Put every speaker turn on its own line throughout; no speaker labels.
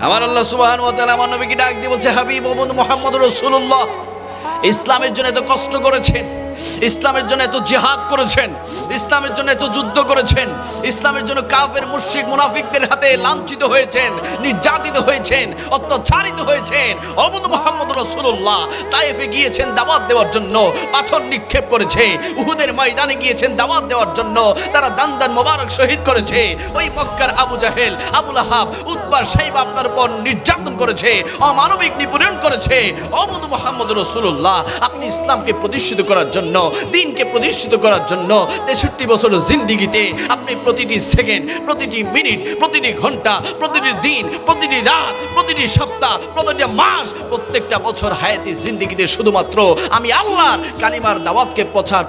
আমার আল্লাহ সুবহানাহু ওয়া তাআলা আমার নবীকে ডাক দিয়ে বলছে, হাবিব ও বন্ধু মুহাম্মদ রাসূলুল্লাহ, ইসলামের জন্য এত কষ্ট করেছেন, ইসলামের জন্য এত জিহাদ করেছেন, ইসলামের জন্য এত যুদ্ধ করেছেন, ইসলামের জন্য কাফের মুশরিক মুনাফিকদের হাতে লাঞ্ছিত হয়েছেন, নির্যাতিত হয়েছেন, অত্যাচারিত হয়েছেন। ও বন্ধু মুহাম্মদ রাসূলুল্লাহ, তায়েফে গিয়েছেন দাওয়াত দেওয়ার জন্য, পাথর নিক্ষেপ করেছে। উহুদের ময়দানে গিয়েছেন দাওয়াত দেওয়ার জন্য, তারা দান দান মোবারক শহীদ করেছে। ওই মক্কার আবু জাহেল, আবু লাহাব, উতবা, শাইবা আপনার উপর নির্যাতন করেছে, অমানবিক নিপীড়ন করেছে। ও বন্ধু মুহাম্মদ রাসূলুল্লাহ, আপনি ইসলামকে প্রতিষ্ঠিত করার জন্য, দ্বীনকে প্রতিষ্ঠিত করার জন্য 63 বছর জিন্দেগিতে আপনি প্রতিটি সেকেন্ড, প্রতিটি মিনিট, প্রতিটি ঘন্টা, প্রতিটি দিন, প্রতিটি রাত, প্রতিটি সপ্তাহ, প্রতিটা মাস, প্রত্যেকটা বছর হায়াতি জিন্দেগিতে শুধুমাত্র আমি আল্লাহর কালিমার দাওয়াতকে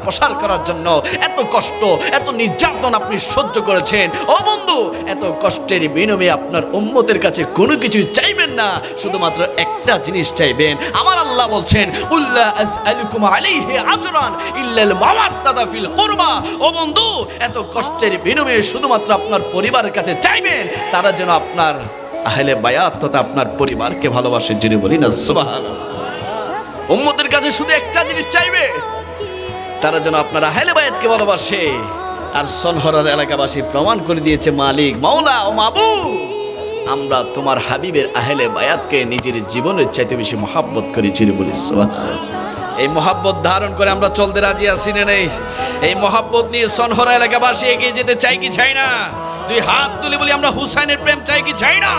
প্রসার করার জন্য এত কষ্ট, এত নির্যাতন আপনি সহ্য করেছেন। ও বন্ধু, এত কষ্টের বিনিময়ে আপনার উম্মতের কাছে কোনো কিছু চাইবেন না, শুধুমাত্র একটা জিনিস চাইবেন। আমার আল্লাহ বলছেন, উল্লা আসআলুকুম আলাইহি আজরান ইল্লাল মাওয়াদ্দাতা ফিল কুরবা। ও বন্ধু, এত কষ্টের বিনিময়ে শুধুমাত্র আপনার পরিবারের কাছে চাইবেন, তারা যেন আপনার আহলে বায়াত তথা আপনার পরিবারকে ভালোবাসে। যিনি বলি না সুবহানাল্লাহ। উম্মতের কাছে শুধু একটা জিনিস চাইবে, তারা যেন আপনার আহলে বায়াতকে ভালোবাসে। আর সনহরার এলাকাবাসী প্রমাণ করে দিয়েছে, মালিক, মাওলা ও মাবুদ, আমরা তোমার হাবিবের আহলে বায়াতকে নিজের জীবনের চাইতে বেশি মহব্বত করি। যিনি বলি সুবহানাল্লাহ। এই মহব্বত ধারণ করে আমরা চলতে রাজি আছি না নেই? এই মহব্বত নিয়ে সনহরা এলাকাবাসী এগিয়ে যেতে চাই কি চাই না? দুই হাত তুলে বলি, আমরা হুসাইনের প্রেম চাই কি চাই না?